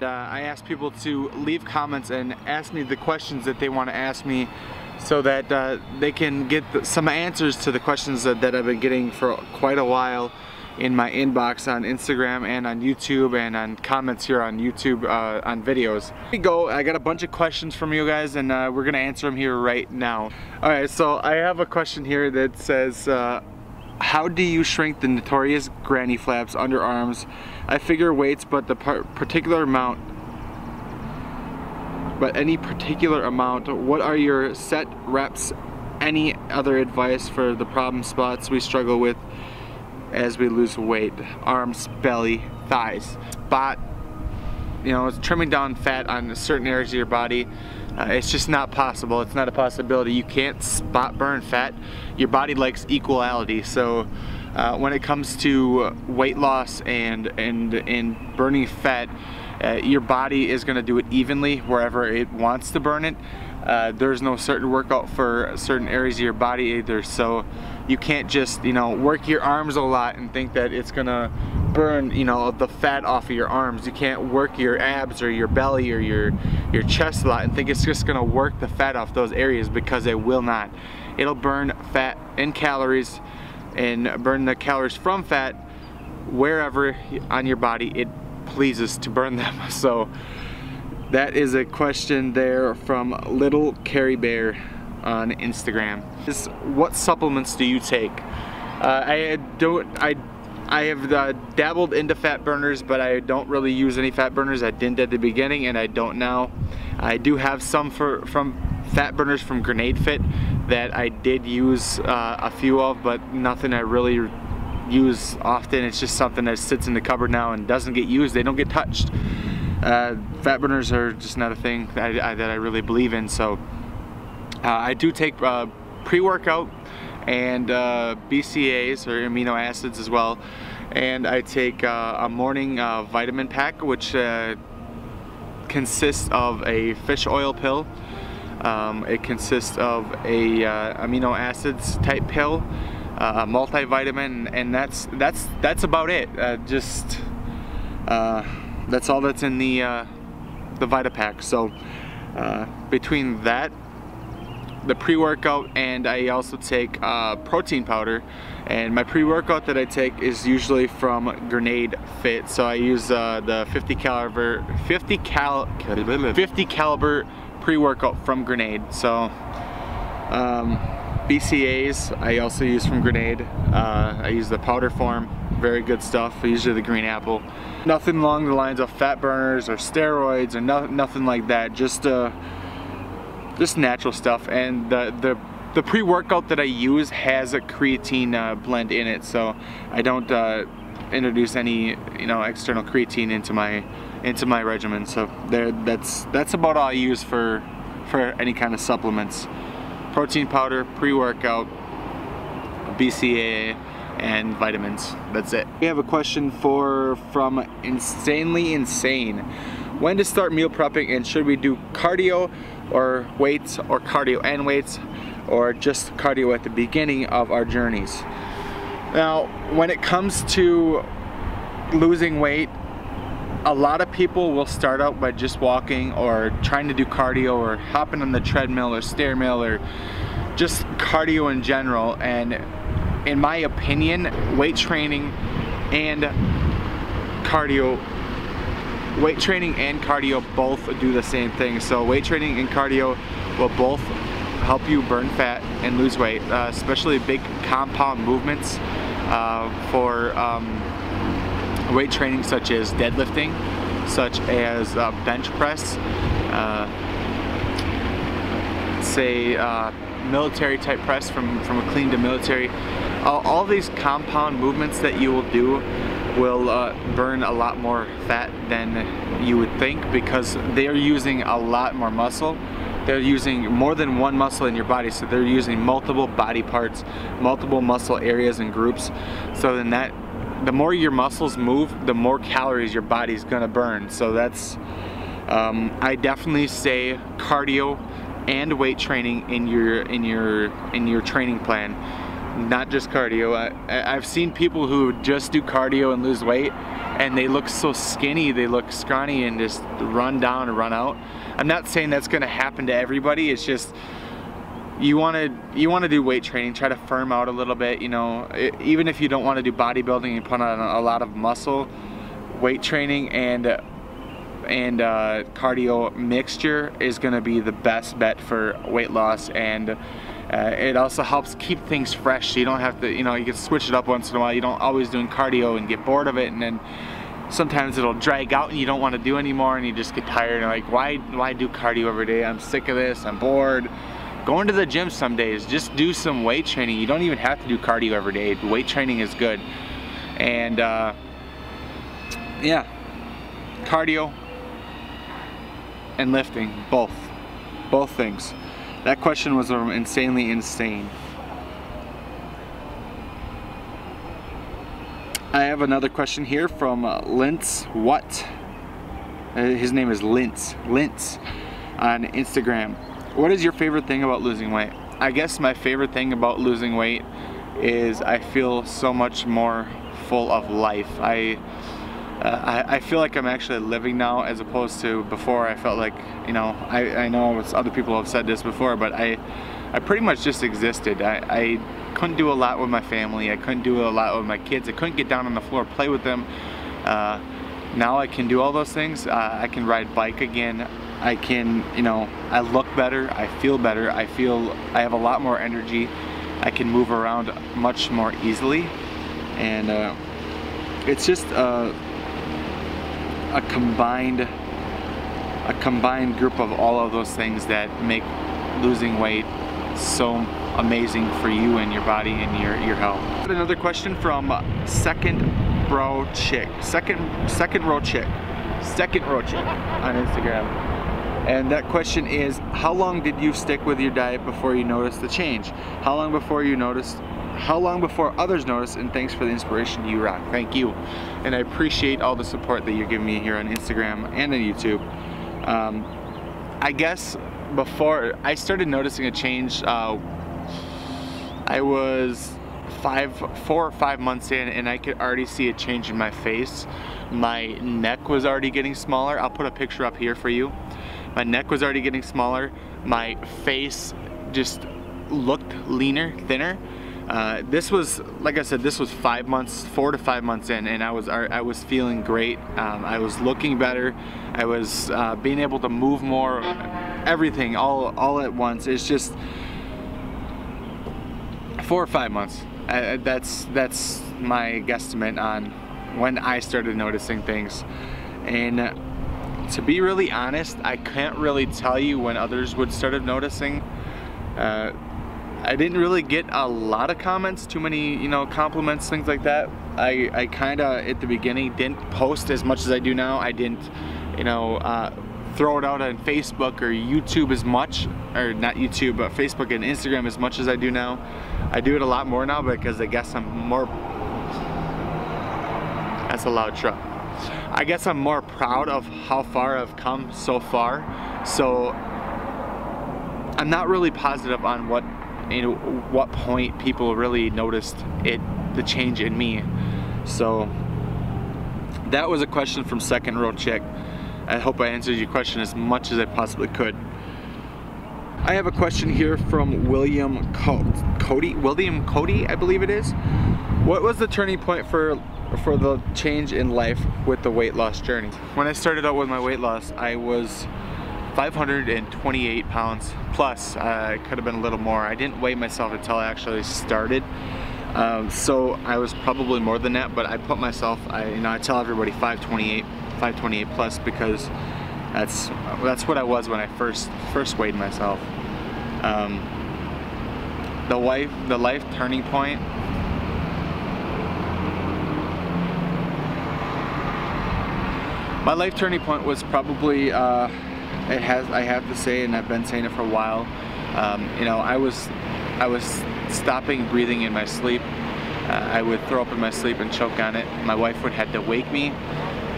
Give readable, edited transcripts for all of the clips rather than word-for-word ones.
I ask people to leave comments and ask me the questions that they want to ask me, so that they can get some answers to the questions that I've been getting for quite a while in my inbox on Instagram and on YouTube and on comments here on YouTube on videos. Here we go. I got a bunch of questions from you guys, and we're gonna answer them here right now. Alright, so I have a question here that says, how do you shrink the notorious granny flaps underarms? I figure weights, but the particular amount. But any particular amount. What are your set reps? Any other advice for the problem spots we struggle with as we lose weight? Arms, belly, thighs. Spot, you know, it's trimming down fat on certain areas of your body. It's just not possible. It's not a possibility. You can't spot burn fat. Your body likes equality. So when it comes to weight loss and burning fat, your body is going to do it evenly wherever it wants to burn it. There's no certain workout for certain areas of your body either, so you can't just, you know, work your arms a lot and think that it's gonna burn, you know, the fat off of your arms. You can't work your abs or your belly or your chest a lot and think it's just gonna work the fat off those areas, because it will not. It'll burn fat and calories, and burn the calories from fat wherever on your body it pleases to burn them. So that is a question there from Little Carrie Bear on Instagram. What supplements do you take? I have dabbled into fat burners, but I don't really use any fat burners. I didn't at the beginning, and I don't now. I do have some from fat burners from Grenade Fit that I did use a few of, but nothing I really use often. It's just something that sits in the cupboard now and doesn't get used. They don't get touched. Fat burners are just not a thing that I really believe in. So I do take pre-workout and BCAAs, or amino acids, as well, and I take a morning vitamin pack, which consists of a fish oil pill. It consists of a amino acids type pill, a multivitamin, and that's about it. That's all that's in the Vitapack. So between that, the pre-workout, and I also take protein powder, and my pre-workout that I take is usually from Grenade Fit. So I use the 50 caliber pre-workout from Grenade. So BCAAs I also use from Grenade. I use the powder form, very good stuff, usually the green apple. Nothing along the lines of fat burners or steroids or nothing like that, just natural stuff. And the pre-workout that I use has a creatine blend in it, so I don't introduce any, you know, external creatine into my regimen. So that's about all I use for any kind of supplements. Protein powder, pre-workout, BCAA, and vitamins. That's it. We have a question from Insanely Insane. When to start meal prepping, and should we do cardio or weights, or cardio and weights, or just cardio at the beginning of our journeys? Now, when it comes to losing weight, a lot of people will start out by just walking or trying to do cardio or hopping on the treadmill or stair mill or just cardio in general. And in my opinion, weight training and cardio both do the same thing. So weight training and cardio will both help you burn fat and lose weight, especially big compound movements for weight training, such as deadlifting, such as bench press, say military type press from a clean to military. All these compound movements that you will do will burn a lot more fat than you would think, because they're using a lot more muscle. They're using more than one muscle in your body, so they're using multiple body parts, multiple muscle areas and groups. So then the more your muscles move, the more calories your body's gonna burn. So that's I definitely say cardio and weight training in your training plan. not just cardio. I've seen people who just do cardio and lose weight and they look so skinny, they look scrawny and just run down and run out. I'm not saying that's gonna happen to everybody, it's just you wanna do weight training, try to firm out a little bit, you know, even if you don't wanna do bodybuilding and put on a lot of muscle, weight training and cardio mixture is gonna be the best bet for weight loss, and it also helps keep things fresh. So you don't have to, you know, you can switch it up once in a while. You don't always doing cardio and get bored of it, and then sometimes it'll drag out and you don't want to do anymore and you just get tired and like, why do cardio every day? I'm sick of this, I'm bored. Going to the gym some days, just do some weight training. You don't even have to do cardio every day. Weight training is good. And yeah, cardio and lifting, both things. That question was insanely insane. I have another question here from Lintz What? His name is Lintz on Instagram. What is your favorite thing about losing weight? I guess my favorite thing about losing weight is I feel so much more full of life. I feel like I'm actually living now, as opposed to before. I felt like, you know, I know other people have said this before, but I pretty much just existed. I couldn't do a lot with my family. I couldn't do a lot with my kids. I couldn't get down on the floor, play with them. Now I can do all those things. I can ride bike again. I can, you know, I look better. I feel better. I feel I have a lot more energy. I can move around much more easily, and it's just a combined group of all of those things that make losing weight so amazing for you and your body and your health. Another question from second row chick on Instagram, and that question is, how long did you stick with your diet before you noticed the change? How long before others noticed? And thanks for the inspiration, you rock. Thank you. And I appreciate all the support that you're giving me here on Instagram and on YouTube. I guess before I started noticing a change, I was 4 or 5 months in, and I could already see a change in my face. My neck was already getting smaller. I'll put a picture up here for you. My neck was already getting smaller. My face just looked leaner, thinner. This was, like I said, this was 4 to 5 months in, and I was feeling great. I was looking better. I was being able to move more, everything all at once. It's just 4 or 5 months. That's my guesstimate on when I started noticing things. And to be really honest, I can't really tell you when others would start noticing. I didn't really get a lot of comments, too many, you know, compliments, things like that. I kinda, at the beginning, didn't post as much as I do now. I didn't, you know, throw it out on Facebook or YouTube as much, or not YouTube, but Facebook and Instagram as much as I do now. I do it a lot more now because I guess I'm more, that's a loud truck. I guess I'm more proud of how far I've come so far. So I'm not really positive on what point people really noticed the change in me. So that was a question from second row chick. I hope I answered your question as much as I possibly could. I have a question here from William Cody, I believe it is. What was the turning point for the change in life with the weight loss journey? When I started out with my weight loss, I was 528 pounds plus. It could have been a little more. I didn't weigh myself until I actually started. So I was probably more than that, but I put myself, I tell everybody 528 plus, because that's what I was when I first weighed myself. The life turning point. My life turning point was probably, I have to say, and I've been saying it for a while, you know, I was stopping breathing in my sleep. I would throw up in my sleep and choke on it. My wife would have to wake me.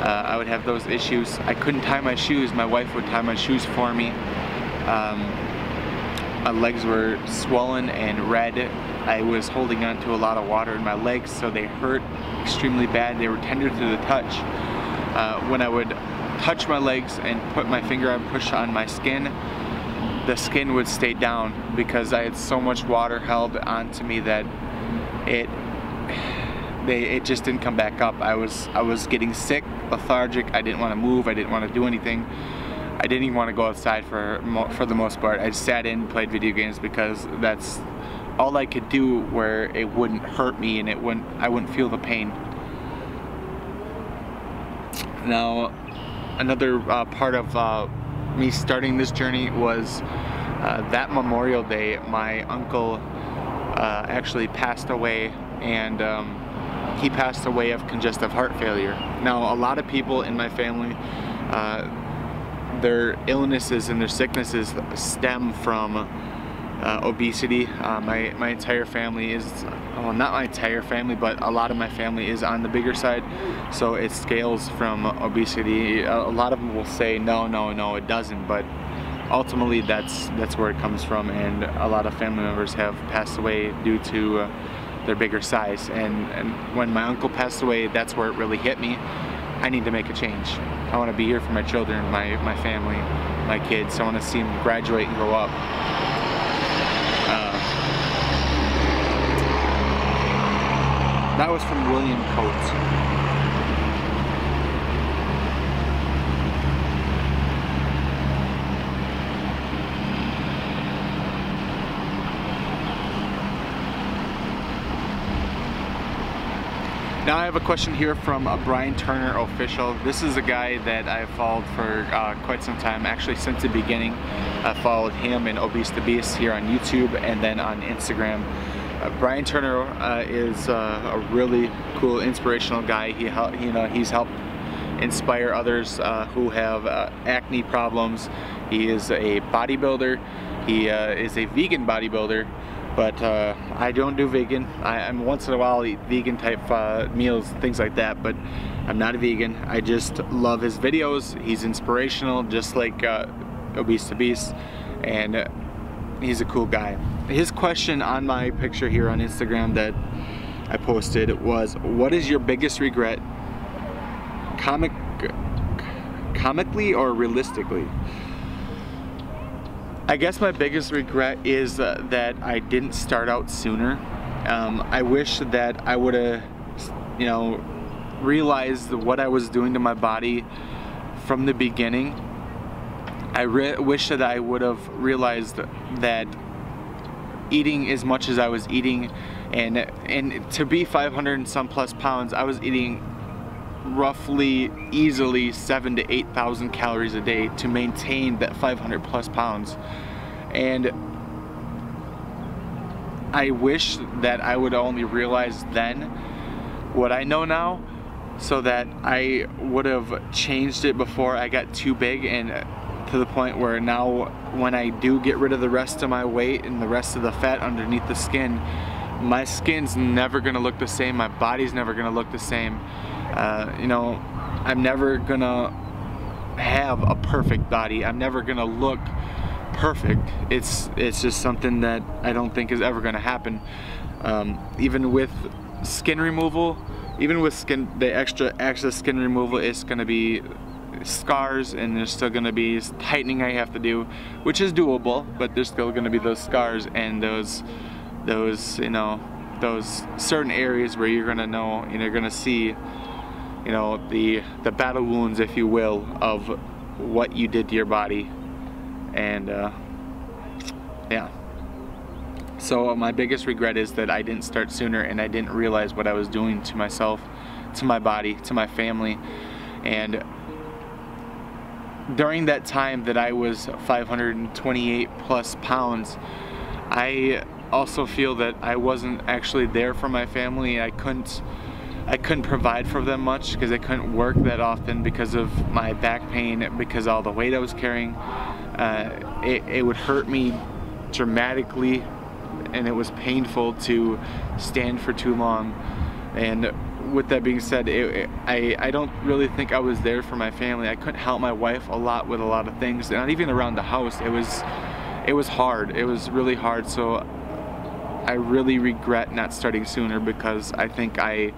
I would have those issues. I couldn't tie my shoes. My wife would tie my shoes for me. My legs were swollen and red. I was holding on to a lot of water in my legs, so they hurt extremely bad. They were tender to the touch. When I would touch my legs and put my finger and push on my skin, the skin would stay down because I had so much water held onto me that it just didn't come back up. I was getting sick, lethargic. I didn't want to move. I didn't want to do anything. I didn't even want to go outside for the most part. I just sat in, played video games because that's all I could do where it wouldn't hurt me and I wouldn't feel the pain. Now, another part of me starting this journey was that Memorial Day, my uncle actually passed away, and he passed away of congestive heart failure. Now, a lot of people in my family, their illnesses and their sicknesses stem from obesity. My entire family is, well, not my entire family, but a lot of my family is on the bigger side, so it scales from obesity. A lot of them will say no, it doesn't, but ultimately that's where it comes from, and a lot of family members have passed away due to their bigger size. And when my uncle passed away, that's where it really hit me. I need to make a change. I want to be here for my children, my family, my kids. I want to see them graduate and grow up. That was from William Coates. Now I have a question here from Brian Turner Official. This is a guy that I've followed for quite some time, actually since the beginning. I followed him and Obese the Beast here on YouTube and then on Instagram. Brian Turner is a really cool, inspirational guy. He's helped inspire others who have acne problems. He is a bodybuilder. He is a vegan bodybuilder. But I don't do vegan. I'm once in a while eat vegan type meals, things like that, but I'm not a vegan. I just love his videos. He's inspirational, just like Obese the Beast, and he's a cool guy. His question on my picture here on Instagram that I posted was, what is your biggest regret, comically or realistically? I guess my biggest regret is that I didn't start out sooner. I wish that I would have, realized what I was doing to my body from the beginning. I wish that I would have realized that eating as much as I was eating, and to be 500 and some plus pounds, I was eating roughly easily 7,000 to 8,000 calories a day to maintain that 500 plus pounds. And I wish that I would only realize then what I know now, so that I would have changed it before I got too big, and to the point where now when I do get rid of the rest of my weight and the rest of the fat underneath the skin, my skin's never gonna look the same, my body's never gonna look the same. I'm never gonna have a perfect body. I'm never gonna look perfect. It's just something that I don't think is ever gonna happen. Even with skin removal, the extra skin removal, is gonna be scars, and there's still gonna be tightening I have to do, which is doable, but there's still gonna be those scars and those certain areas where you're gonna know, and you're gonna see, the battle wounds, if you will, of what you did to your body. And yeah, so my biggest regret is that I didn't start sooner, and I didn't realize what I was doing to myself, to my body, to my family. And during that time that I was 528 plus pounds, I also feel that I wasn't actually there for my family. I couldn't provide for them much because I couldn't work that often because of my back pain, because of all the weight I was carrying. It would hurt me dramatically, and it was painful to stand for too long. And with that being said, I don't really think I was there for my family. I couldn't help my wife a lot with a lot of things, not even around the house. It it was hard. It was really hard, so I really regret not starting sooner, because I think I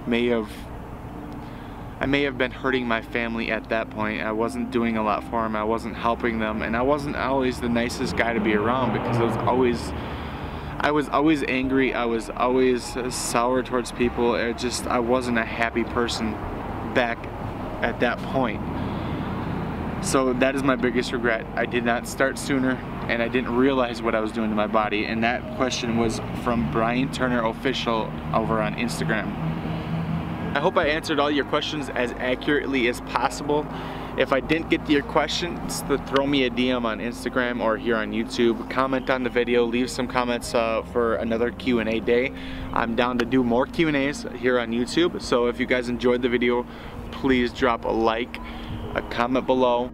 may have been hurting my family at that point. I wasn't doing a lot for them, I wasn't helping them, and I wasn't always the nicest guy to be around, because I was always angry, I was always sour towards people. I wasn't a happy person back at that point. So that is my biggest regret. I did not start sooner, and I didn't realize what I was doing to my body. And that question was from Brian Turner Official over on Instagram. I hope I answered all your questions as accurately as possible. If I didn't get to your questions, throw me a DM on Instagram or here on YouTube. Comment on the video, leave some comments for another Q&A day. I'm down to do more Q&As here on YouTube. So if you guys enjoyed the video, please drop a like, a comment below.